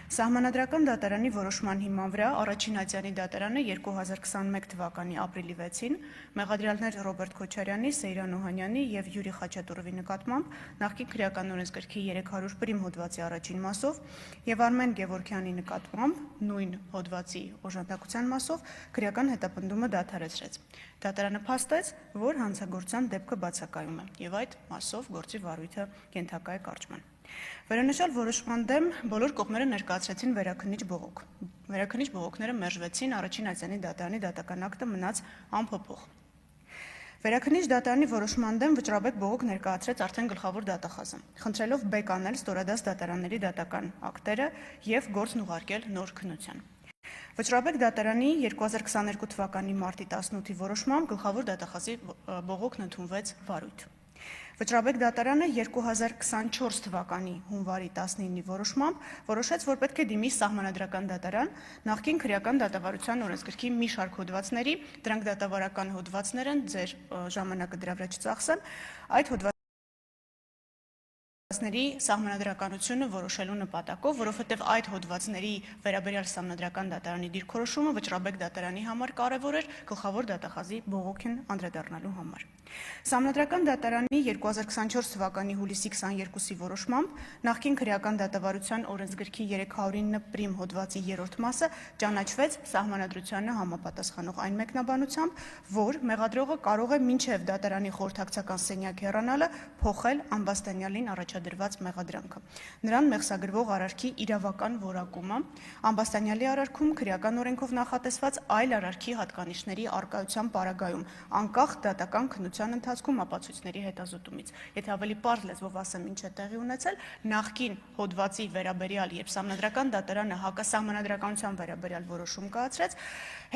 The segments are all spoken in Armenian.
Սահմանադրական դատարանի որոշման հիման վրա առաջին ատյանի դատարանը 2021 թվականի ապրիլի 6-ին մեղադրյալներ Ռոբերտ Քոչարյանի, Սեյրան Օհանյանի եւ Յուրի Խաչատուրովի նկատմամբ նախկին քրեական օրենսգրքի 300 պրիմ հոդվածի առաջին մասով եւ Արմեն Գևորգյանի նկատմամբ նույն հոդվածի օժանդակության մասով քրեական հետապնդումը դադարեցրեց։ Դատարանը փաստեց, որ հանցագործության դեպքը բացակայում է եւ այդ մասով գործի վարույթը կենթակա է կարճման։ Վերոնշյալ որոշման դեմ բոլոր կողմերը ներկայացրեցին վերաքննիչ բողոք։ Վերաքննիչ բողոքները մերժվեցին, առաջին ատյանի դատարանի դատական ակտը մնաց անփոփոխ։ Վերաքննիչ դատարանի որոշման դեմ վճռաբեկ բողոք ներկայացրեց արդեն գլխավոր դատախազը, խնդրելով բեկ անել ստորադաս դատարանների դատական ակտերը եւ գործն ուղարկել նոր քննության։ Վճռաբեկ դատարանի 2022 թվականի մարտի 18-ի որոշմամբ գլխավոր դատախազի բողոքն ընդունվեց վարույթ։ Վճռաբեկ դատարանը 2024 թվականի հունվարի 19-ի որոշմամբ որոշեց, որ պետք է դիմի սահմանադրական դատարան նախկին քրեական դատավարության օրենսգրքի մի շարք հոդվածների, դրանք դատավարական հոդվածներ են, ձեր ժամանակը դրա վրա չծախսեմ, այդ հոդվածների սահմանադրականությունը որոշելու նպատակով, որովհետև այդ հոդվածների վերաբերյալ սահմանադրական դատարանի դիրքորոշումը վճռաբեկ դատարանի համար կարևոր էր գլխավոր դատախազի բողոքին անդրադառնալու համար։ Սահմանադրական դատարանի 2024 թվականի հուլիսի 22-ի որոշմամբ նախկին քրեական դատավարության օրենսգրքի 309 պրիմ հոդվածի 3-րդ մասը ճանաչվեց սահմանադրությանը համապատասխանող այն մեկնաբանությամբ, որ մեղադրողը կարող է մինչև դատարանի խորհրդակցական սենյակ հեռանալը փոխել ամբաստանյալին առաջադրված մեղադրանքը։ Նրան մեղսագրվող արարքի իրավական որակումը, ամբաստանյալի արարքում քրեական օրենքով նախատեսված այլ արարքի հատկանիշների առկայության պարագայում, անկախ դատական քննության ընթացքում ապացույցների հետազոտումից։ Եթե ավելի պարզ լեզվով ասեմ, ինչ է տեղի ունեցել, նախկին հոդվածի վերաբերյալ, երբ սահմանադրական դատարանը հակասահմանադրականության վերաբերյալ որոշում կայացրեց,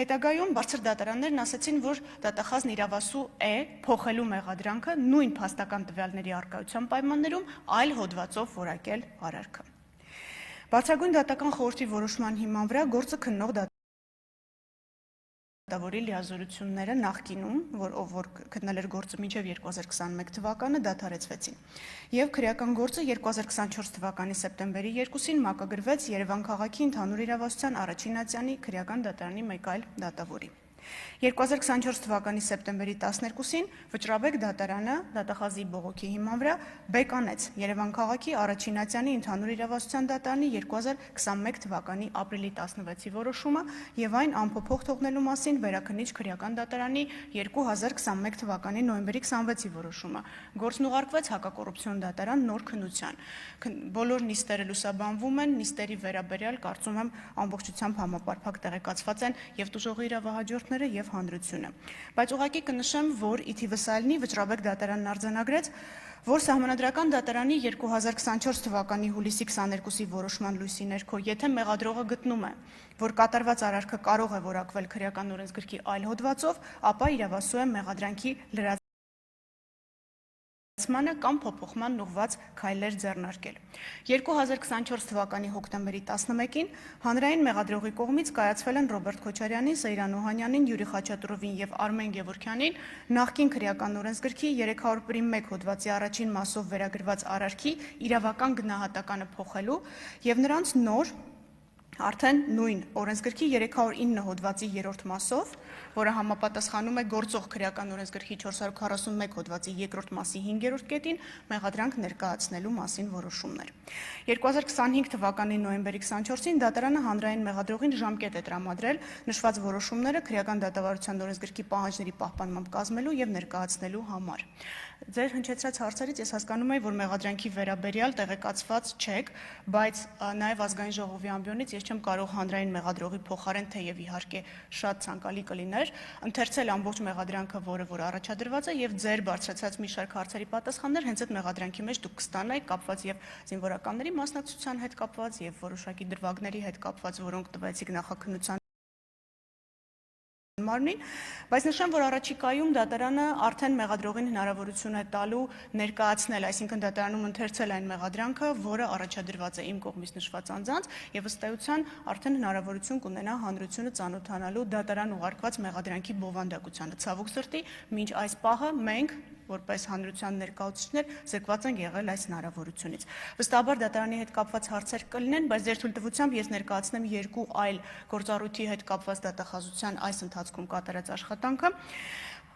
հետագայում բարձր դատարաններն ասացին, որ դատախազն իրավասու է փոխելու մեղադրանքը նույն փաստական տվյալների առկայության պայմաններում այլ հոդվածով որակել արարքը։ Բարձրագույն դատական խորհրդի որոշման հիման վրա գործը քննող դատավորի լիազորությունները նախկինում, որ քննել էր գործը մինչև 2021 թվականը, դադարեցվեցին։ Եվ քրեական գործը 2024 թվականի սեպտեմբերի 2-ին մակագրվեց Երևան քաղաքի ընդհանուր իրավասության առաջին ատյանի քրեական դատարանի մեկ այլ դատավորի։ 2024 թվականի սեպտեմբերի 12-ին վճռաբեկ դատարանը դատախազի բողոքի հիման վրա բեկ անեց Երևան քաղաքի առաջին ատյանի ընդհանուր իրավասության դատարանի 2021 թվականի ապրիլի 16-ի որոշումը եւ այն անփոփոխ թողնելու մասին վերաքննիչ քրեական դատարանի 2021 թվականի նոյեմբերի 26-ի որոշումը։ Գործն ուղարկվեց հակակոռուպցիոն դատարան նոր քննության։ Բոլոր նիստերը լուսաբանվում են, նիստերի վերաբերյալ կարծում եմ ամբողջությամբ համապարփակ տեղեկացված են եւ տուժողի իրավահաջորդները եւ հանրությունը։ Բայց ուղղակի կնշեմ, որ ի թիվս այլնի վճռաբեկ դատարանն արձանագրեց, որ սահմանադրական դատարանի 2024 թվականի հուլիսի 22-ի որոշման լույսի ներքո, եթե մեղադրողը գտնում է, որ կատարված արարքը կարող է որակվել քրեական օրենսգրքի այլ հոդվածով, ապա իրավասու է մեղադրանքի կամ փոփոխման ուղղված քայլեր ձեռնարկել։ 2024 թվականի հոկտեմբերի 11-ին հանրային մեղադրողի կողմից կայացվել են Ռոբերտ Քոչարյանին, Սեյրան Օհանյանին, Յուրի Խաչատուրովին եւ Արմեն Գևորգյանին նախկին քրեական օրենսգրքի 301 հոդվածի առաջին մասով վերագրված արարքի իրավական գնահատականը փոխելու եւ նրանց նոր արդեն նույն օրենսգրքի 309 հոդվածի 3-րդ մասով, որը համապատասխանում է գործող քրեական օրենսգրքի 441 հոդվածի 2-րդ մասի 5-րդ կետին, մեղադրանք ներկայացնելու մասին որոշումներ։ 2025 թվականի նոյեմբերի 24-ին դատարանը հանրային մեղադրողին ժամկետ է տրամադրել նշված որոշումները քրեական դատավարության օրենսգրքի պահանջների պահպանմամբ կազմելու եւ ներկայացնելու համար։ Ձեր հնչեցրած հարցերից ես հասկանում եմ, որ մեղադրանքի վերաբերյալ տեղեկացված չեք, բայց նաև ազգային ժողովի ամբիոնից ես չեմ կարող հանրային մեղադրողի փոխարեն, թեև իհարկե շատ ցանկալի կլիներ, ընթերցել ամբողջ մեղադրանքը, որ առաջադրված է, եւ ձեր բարձրացած մի շարք հարցերի պատասխաններ հենց այդ մեղադրանքի մեջ դուք կստանայիք, կապված եւ զինվորականների մասնակցության հետ կապված եւ որոշակի դրվագների հետ կապված, որոնք տվեցիք նախաքննության մարմնին, բայց նշեմ, որ առաջիկայում դատարանը արդեն մեղադրողին հնարավորություն է տալու ներկայացնել, այսինքն դատարանում ընթերցել այն մեղադրանքը, որը առաջադրված է իմ կողմից նշված անձանց, եւ ըստ էության արդեն հնարավորություն կունենա հանրությունը ծանոթանալու դատարան ուղարկված մեղադրանքի բովանդակությանը։ Ցավոք սրտի, մինչ այս պահը մենք որպես հանրության ներկայացուցիչներ զրկված են եղել այս հնարավորությունից։ Վստահաբար դատարանի հետ կապված հարցեր կլինեն, բայց ձեր թույլտվությամբ ես ներկայացնեմ երկու այլ գործառույթի հետ կապված դատախազության այս ընթացքում կատարած աշխատանքը։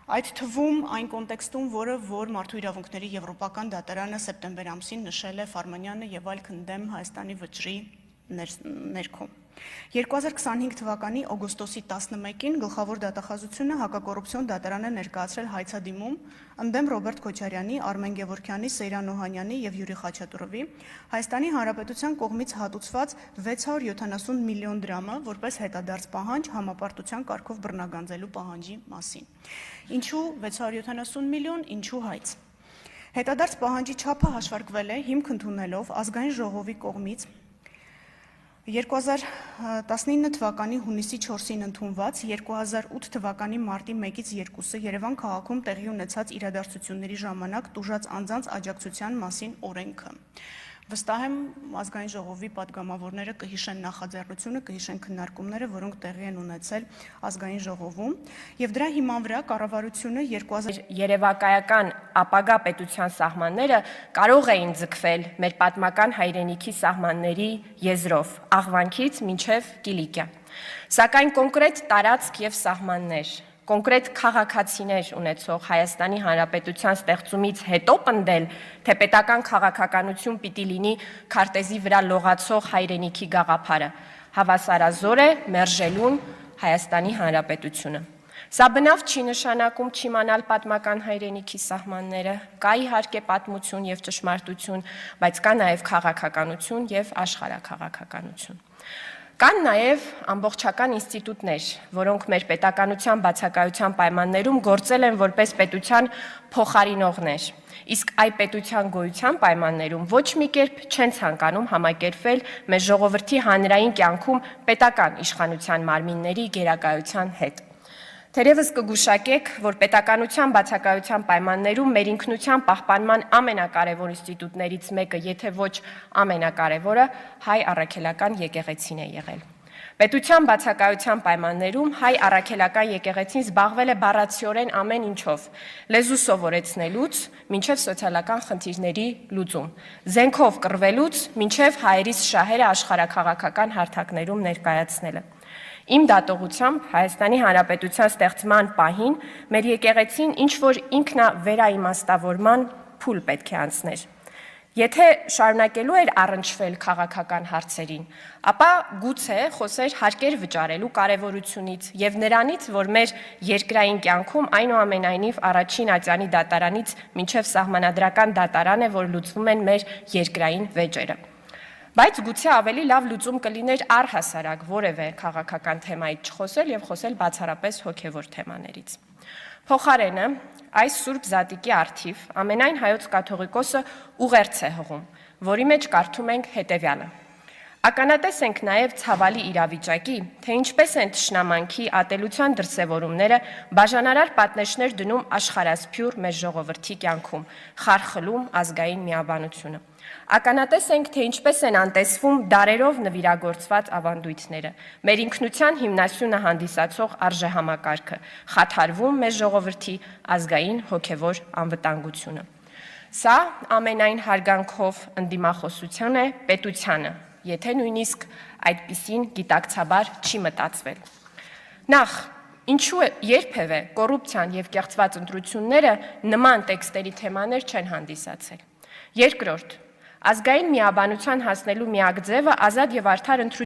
Այդ թվում այն կոնտեքստում, որ Մարդու իրավունքների եվրոպական դատարանը սեպտեմբեր ամսին նշել է Ֆարմանյանը եւ այլ քնդեմ Հայաստանի վճռի ներքո։ 2025 թվականի օգոստոսի 11-ին գլխավոր դատախազությունը հակակոռուպցիոն դատարան է ներկայացրել հայցադիմում ընդդեմ Ռոբերտ Քոչարյանի, Արմեն Գևորգյանի, Սեյրան Օհանյանի եւ Յուրի Խաչատուրովի Հայաստանի Հանրապետության կողմից հատուցված 670 միլիոն դրամը որպես հետադարձ պահանջ համապարտության կարգով բռնագանձելու պահանջի մասին։ Ինչու 670 միլիոն, ինչու հայց։ Հետադարձ պահանջի չափը հաշվարկվել է հիմք ընդունելով ազգային ժողովի կողմից 2019 թվականի հունիսի 4-ին ընդունված 2008 թվականի մարտի 1-ից 2-ը Երևան քաղաքում տեղի ունեցած իրադարձությունների ժամանակ տուժած անձանց աջակցության մասին օրենքը։ Վստահ եմ ազգային ժողովի պատգամավորները կհիշեն նախաձեռնությունը, կհիշեն քննարկումները, որոնք տեղի են ունեցել ազգային ժողովում, եւ դրա հիման վրա կառավարությունը 2000 երևակայական ապագա պետության սահմանները կարող էին ձգվել մեր պատմական հայրենիքի սահմանների եզրով, Աղվանքից մինչև Կիլիկիա։ Սակայն կոնկրետ տարածք եւ սահմաններ կոնկրետ քաղաքացիներ ունեցող Հայաստանի Հանրապետության ստեղծումից հետո պնդել, թե պետական քաղաքականություն պիտի լինի քարտեզի վրա լողացող հայրենիքի գաղափարը, հավասարազոր է մերժելուն Հայաստանի Հանրապետությունը։ Սա բնավ չի նշանակում չիմանալ պատմական հայրենիքի սահմանները, կա իհարկե պատմություն եւ ճշմարտություն, բայց կա նաեւ քաղաքականություն եւ աշխարհաքաղաքականություն։ Կան նաև ամբողջական ինստիտուտներ, որոնք մեր պետականության բացակայության պայմաններում գործել են որպես պետության փոխարինողներ, իսկ այդ պետության գոյության պայմաններում ոչ մի կերպ չեն ցանկանում համակերպվել մեր ժողովրդի հանրային կյանքում պետական իշխանության մարմինների գերակայության հետ։ Թերևս կգուշակեք, որ պետականության բացակայության պայմաններում մեր ինքնության պահպանման ամենակարևոր ինստիտուտներից մեկը, եթե ոչ ամենակարևորը, հայ առաքելական եկեղեցին է եղել։ Պետության բացակայության պայմաններում հայ առաքելական եկեղեցին զբաղվել է բառացիորեն ամեն ինչով, լեզու սովորեցնելուց մինչև սոցիալական խնդիրների լուծում, զենքով կռվելուց մինչև հայերիս շահերը աշխարհաքաղաքական հարթակներում ներկայացնելը։ Իմ դատողությամբ Հայաստանի Հանրապետության ստեղծման պահին մեր եկեղեցին ինչ-որ ինքնավերաիմաստավորման փուլ պետք է անցներ։ Եթե շարունակելու էր առնչվել քաղաքական հարցերին, ապա գուցե խոսեր հարկեր վճարելու կարևորությունից եւ նրանից, որ մեր երկրային կյանքում այնուամենայնիվ առաջին ատյանի դատարանից մինչև սահմանադրական դատարան է, որ լուծվում են մեր երկրային վեճերը։ Բայց գուցե ավելի լավ լուծում կլիներ առհասարակ որևէ քաղաքական թեմայից չխոսել եւ խոսել բացառապես հոգեվոր թեմաներից։ Փոխարենը այս Սուրբ Զատիկի առթիվ ամենայն հայոց կաթողիկոսը ուղերձ է հղում, որի մեջ կարդում ենք հետեւյալը. Ականատես ենք նաև ցավալի իրավիճակի, թե ինչպես են թշնամանքի ատելության դրսևորումները բաժանարար պատնեշներ դնում աշխարհասփյուր մեր ժողովրդի կյանքում, խարխլում ազգային միաբանությունը։ Ականատես ենք, թե ինչպես են անտեսվում դարերով նվիրագործված ավանդույթները, մեր ինքնության հիմնասյունը հանդիսացող արժեհամակարգը, խաթարվում մեր ժողովրդի ազգային հոգևոր անվտանգությունը։ Սա ամենայն հարգանքով ընդդիմախոսություն է պետությանը, եթե նույնիսկ այդպիսին գիտակցաբար չի մտածվել։ Նախ, ինչու երբևէ կոռուպցիան եւ կեղծված ընտրությունները նման տեքստերի թեմաներ չեն հանդիսացել։ Երկրորդ, ազգային միաբանության հասնելու միակ ձևը ազատ եւ արդար ընտրություն